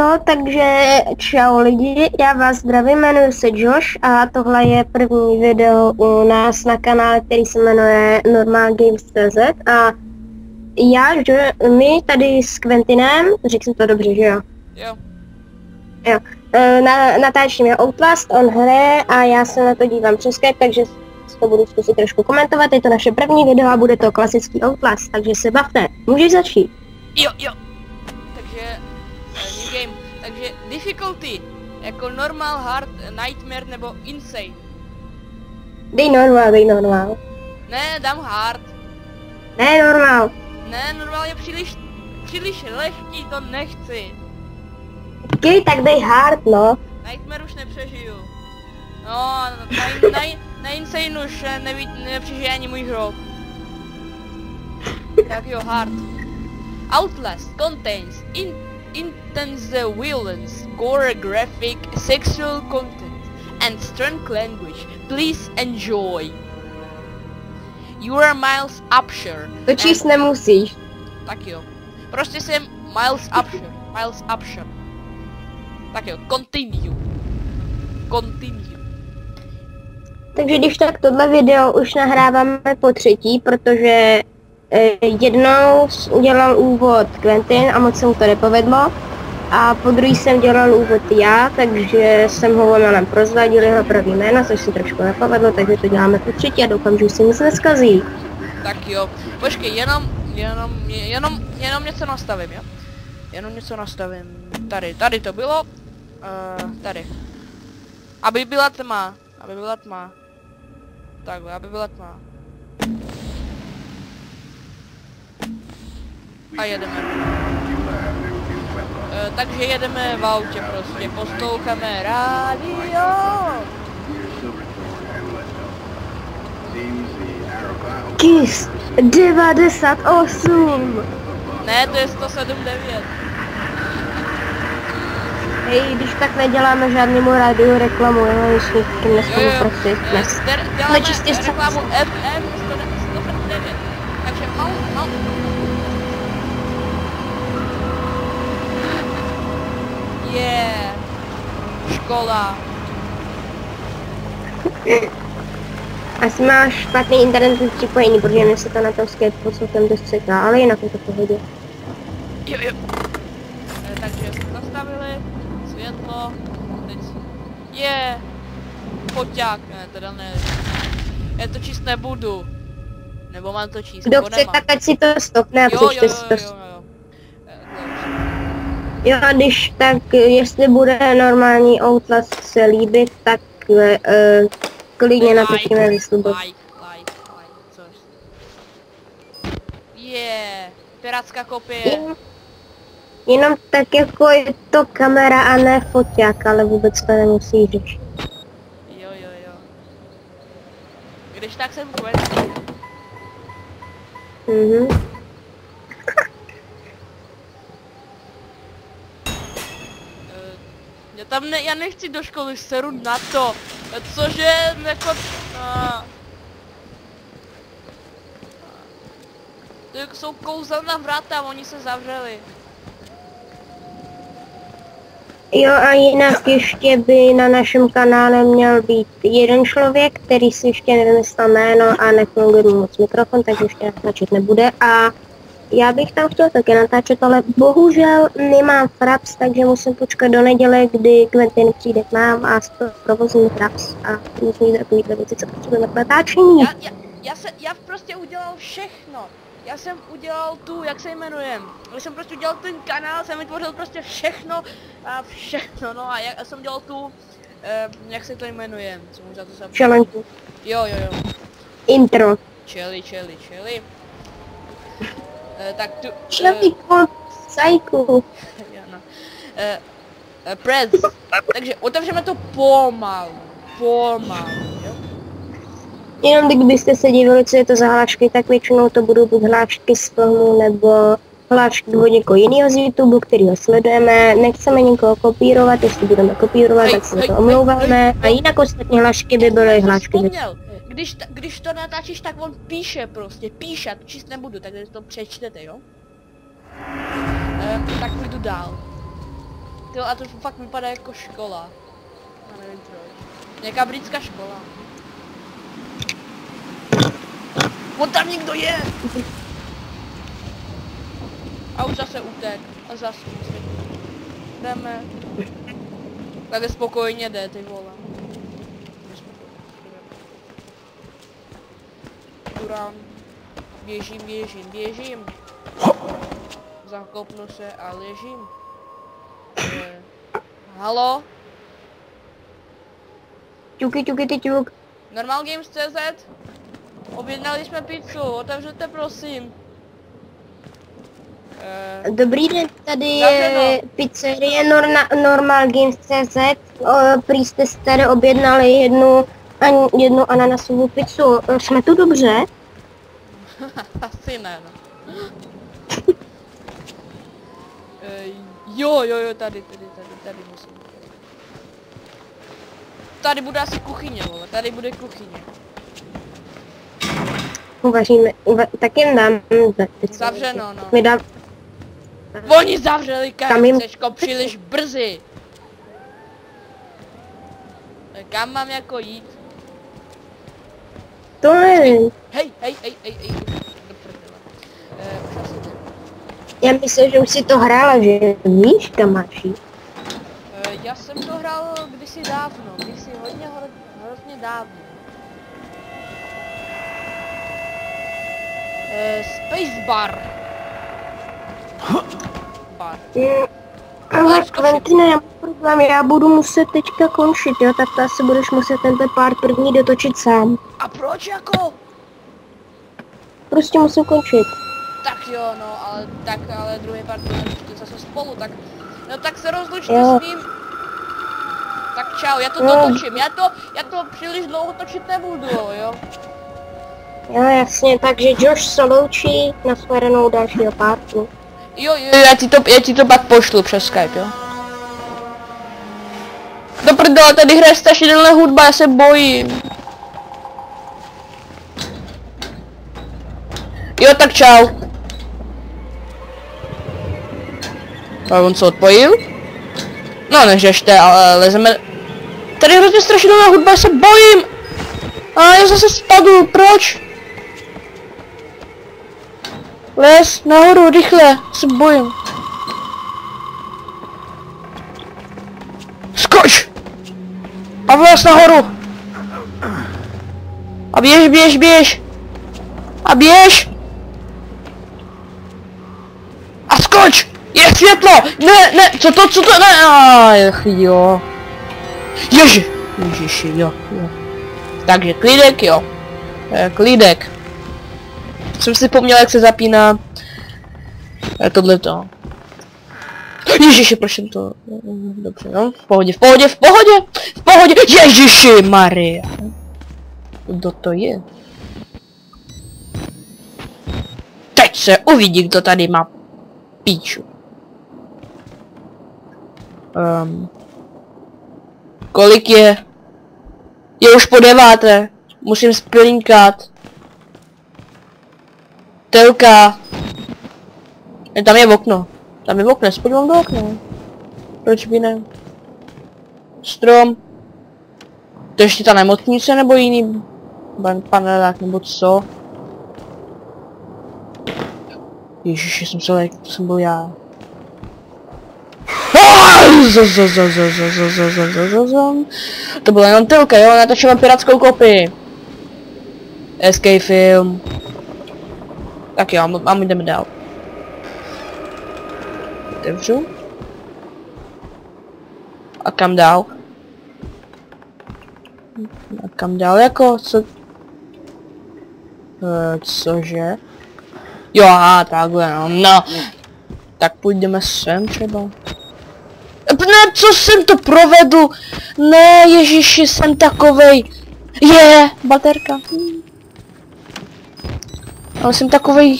No, takže čau lidi, já vás zdravím, jmenuji se Josh a tohle je první video u nás na kanále, který se jmenuje normalgames.cz a my tady s Quentinem, řekl jsem to dobře, že jo? Jo. Jo. Natáčíme Outlast, on hraje a já se na to dívám přes Skype, takže to budu zkusit trošku komentovat, je to naše první video a bude to klasický Outlast, takže se bavte, můžeš začít? Jo. Takže, new game, takže difficulty, jako normal, hard, nightmare nebo insane. Dej normál. Ne, dám hard. Ne, normál. Ne, normál je příliš lehký, to nechci. Okej, tak dej hard, no. Nightmare už nepřežiju. No, na insane už nepřežije ani můj hrob. Tak jo, hard. Outlast contains intense violence, gore, graphic, sexual content, and strong language. Please enjoy. You are Miles Upshur. To číst nemusíš. Tak jo. Prostě jsem Miles Upshur. Tak jo, continue. Takže když tak tohle video už nahráváme po třetí, protože jednou udělal úvod Quentin a moc se mu to nepovedlo. A po druhý jsem dělal úvod já, takže jsem ho omylem prozradil jeho pravý jméno, což se trošku nepovedlo, takže to děláme po třetí a doufám, že už se nic neskazí. Tak jo, počkej, jenom něco nastavím, jo? Jenom něco nastavím. Tady to bylo. Tady. Aby byla tma. Takhle, aby byla tma. A jedeme. Takže jedeme v autě prostě, posloucháme rádio. KISS 98. Ne, to je 107.9. Hej, když tak neděláme žádnému rádiu reklamu, jenom s někým nespolupracujeme. Děláme reklamu FM 107.9. Takže mal. Škola. Asi máš špatný internet připojený, protože mě se to na tom Skype poslouchám dost seká, ale jinak je to v pohodě. Jo. Takže jsme zastavili, světlo, teď je foťák, ne, teda ne. Já to číst nebudu. Nebo mám to číst, kdo chce, tak ať si to stopne a přečte si to. Jo, a když tak, jestli bude normální Outlast se líbit, tak klidně natočíme výslubu. Like, což. Pirátská kopie. Jenom tak jako je to kamera a ne foťák, ale vůbec to nemusí řešit. Jo. Když tak jsem Quentin. Já nechci do školy, seru na to. Cože, jako... To jsou kouzelná vrata, oni se zavřeli. Jo, a jinak ještě by na našem kanále měl být jeden člověk, který si ještě nevymyslel jméno a nefunguje mu moc mikrofon, takže ještě natáčet nebude. A já bych tam chtěl taky natáčet, ale bohužel nemám fraps, takže musím počkat do neděle, kdy Quentin přijde k nám a provozní fraps a musím jít takový věci, co potřebujeme k natáčení. Já prostě udělal všechno. Já jsem udělal jak se jmenujem. Já jsem prostě udělal ten kanál, jsem vytvořil prostě všechno, no a já jsem dělal jak se to jmenuje, co mu za to zapomněl. Challenge. Jo. Intro. Čeli. Tak tu... Psycho. Press. Takže otevřeme to pomalu, jo? Jenom kdybyste se divili, co je to za hlášky, tak většinou to budou buď hlášky z filmu, nebo hlášky od někoho jiného z YouTube, kterýho sledujeme. Nechceme někoho kopírovat, jestli budeme kopírovat, tak se to omlouváme. A jinak ostatní hlášky by byly hlášky. Když to natáčíš, tak on píše, já to číst nebudu, takže to přečtete, jo? Tak půjdu dál. Jo, a to fakt vypadá jako škola. Já nevím proč. Nějaká britská škola. On tam někdo je! A už zase utek. A zase utek. Jdeme. Takhle spokojně jde, ty vole. Turan. Běžím. Zakopnu se a ležím. Halo? Ťuk. Normal Games.cz? Objednali jsme pizzu, otevřete prosím. Dobrý den, tady je pizzerie Normal Games.cz. Prý jste tady objednali jednu ananasovou pizzu. Jsme tu dobře? Asi ne, no. Jo, tady musím. Tady bude asi kuchyně, vole, tady bude kuchyně. Uvaříme, tak jim dám pizzu. Zavřeno, no. Mi dám... Oni zavřeli KFCčko příliš brzy. Kam mám jako jít? To nevím. Hej. Do prdele. Už asi ne. Já myslím, že už si to hrála, že víš, kam máš jít. Já jsem to hrál kdysi dávno, hrozně dávno. Spacebar. Ale Quentina, já mám problém, já budu muset teďka končit, jo, tak to asi budeš muset tento pár první dotočit sám. A proč jako? Prostě musím končit. Tak jo, no, ale druhý pár dotočíte zase spolu, tak... No tak se rozlučte jo. s ním. Tak čau, já to dotočím, já to příliš dlouho točit nebudu, jo. Jo, jasně, takže Josh se loučí, nashledanou dalšího pártu. Jo, já ti to pak pošlu přes Skype, jo. Do prdele, tady hraje strašidelná hudba, já se bojím. Jo, tak čau. A on se odpojil? No, neřešte, ale lezeme... Tady je hrozně strašidelná hudba, já se bojím. A já zase spadnu, proč? Les, nahoru, rychle, se bojím. Skoč! A vlez nahoru! A běž! A běž! A skoč! Je světlo! Ne, co to, ne, jo. Ježiši, jo. Takže klídek, jo. Klídek. Jsem si vzpomněl, jak se zapíná tohleto. Ježiši, proč jsem to... Dobře, no, v pohodě! Ježiši Maria! Kdo to je? Teď se uvidí, kdo tady má píču. Kolik je? Je už po 9. Musím splinkat. Telka. Tam je okno. Spodívám do okna. Proč by ne? Strom. To ještě ta nemocnice nebo jiný panelák nebo co? Ježiši, to jsem byl já. To byla jenom telka, jo, natočila pirátskou kopii. Escape film. Tak jo, a my jdeme dál. Otevřu. A kam dál? Jako, co? Cože? Jo, aha, takhle, no. Tak půjdeme sem třeba. Ne, co jsem to provedl? Ne, ježiši, jsem takovej. Baterka. Ale jsem takovej...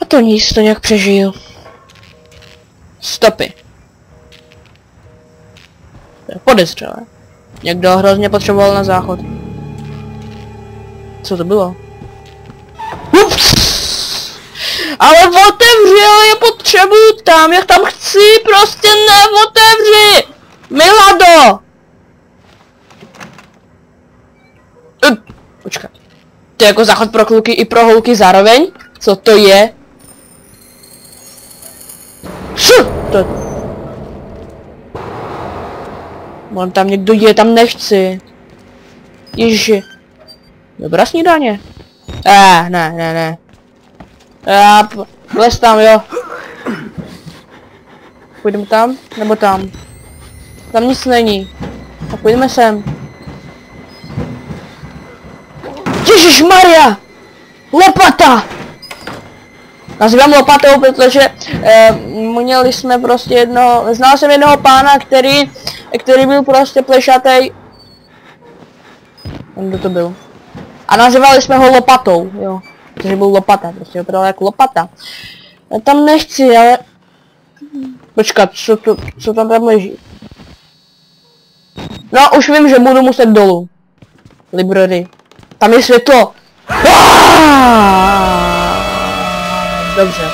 A to nic, to nějak přežiju. Stopy. To je podezřelé. Někdo hrozně potřeboval na záchod. Co to bylo? Ups. Ale otevři, ale je potřebuju tam, jak tam chci, prostě neotevři! Milado! Počkat. To je jako záchod pro kluky i pro holky zároveň? Co to je? To... On tam někdo je, tam nechci. Ježiši. Dobrá snídaně. Ne. Les tam, jo. Půjdeme tam, nebo tam? Tam nic není. Tak půjdeme sem. Ježišmarja! Lopata! Nazývám lopatou, protože měli jsme prostě znal jsem jednoho pána, který byl prostě plešatej. Kdo to byl? A nazývali jsme ho lopatou, jo. Protože byl lopata, prostě opravdu jako lopata. Já tam nechci, ale... Počkat, co tam leží? No, už vím, že budu muset dolů. Library. Tam je světlo. Dobře.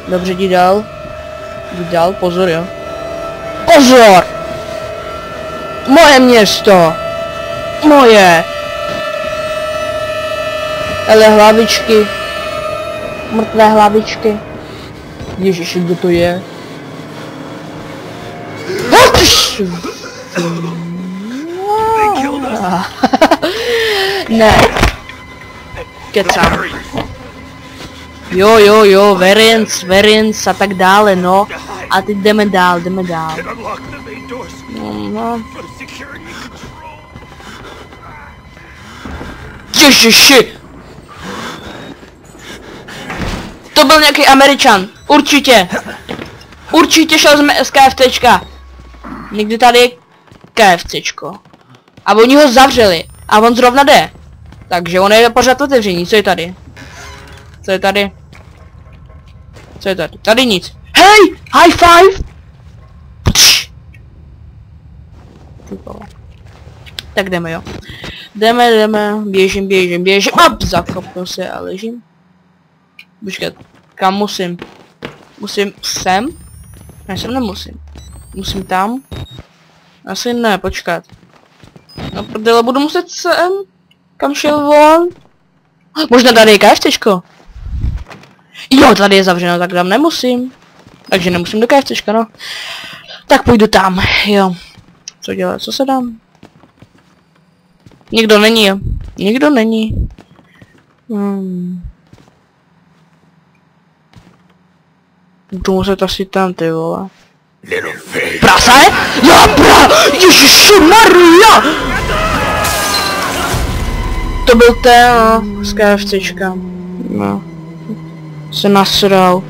Dobře, jdi dál. Pozor, jo. Pozor! Moje město! Moje! Ale hlavičky. Mrtvé hlavičky. Ježiši, kdo to je? Ne. Kecám. Jo, variants a tak dále, no. A teď jdeme dál. No. Ježiši! To byl nějaký Američan, určitě. Určitě šel z KFCčka. Někdy tady je KFCčko. A oni ho zavřeli. A on zrovna jde. Takže on je pořád otevření. Co je tady? Tady nic. Hej! High five! Tak jdeme, jo. Jdeme. Běžím. Zakopnu se a ležím. Počkat. Kam musím? Musím sem? Ne, sem nemusím. Musím tam? Asi ne, počkat. No prdele, budu muset sem? Kam šel on? Možná tady je KFCčko. Jo, tady je zavřeno, tak tam nemusím. Takže nemusím do KFCčka, no. Tak půjdu tam, jo. Co dělat, co se dám? Nikdo není, jo. Nikdo není. Budu muset asi tam, ty vole. Prase? Ježišmarja! To byl ten, no, z KFCčka. No. Se nasral.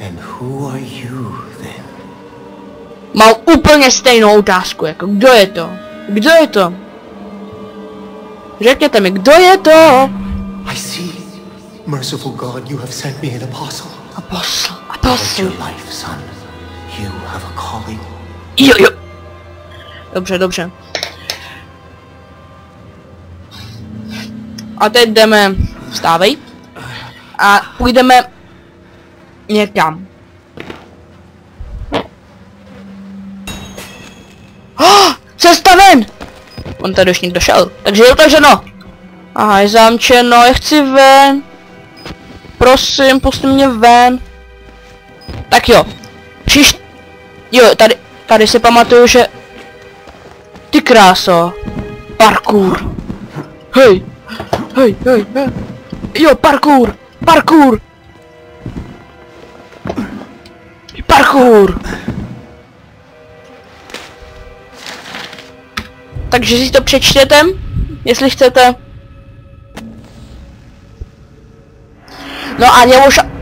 And who are you then? Mám úplně stejnou otázku, jako kdo je to? Kdo je to? Řekněte mi, kdo je to? I see. Merciful God, you have sent me an apostle. Apostle. Take your life, son. You have a calling. Jo. Dobře. A teď jdeme, vstávej. A půjdeme někam. Cesta ven! On tady už někdo šel, takže je otevřeno. Aha, je zamčeno, já chci ven. Prosím, pusti mě ven. Tak jo. Jo, tady si pamatuju, že... Ty kráso. Parkour. Hej. Jo, parkour. Takže si to přečtěte, jestli chcete. No a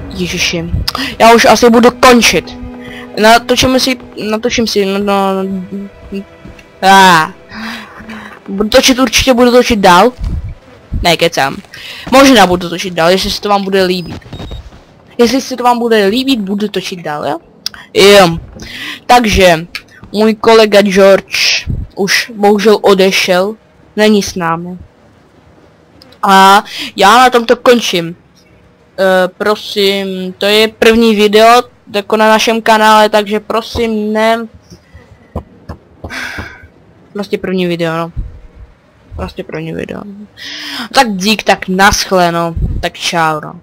Ježiši, já už asi budu končit. Natočím si, budu točit dál. Ne, kecám. Možná budu točit dál, jestli se to vám bude líbit. Jestli se to vám bude líbit, budu točit dál, jo? Jo. Takže můj kolega George už bohužel odešel, není s námi. A já na tomto končím. Prosím, to je první video jako na našem kanále, takže prosím ne... Prostě první video, no. Prostě první video. Tak dík, tak naschle, no. Tak čau, no.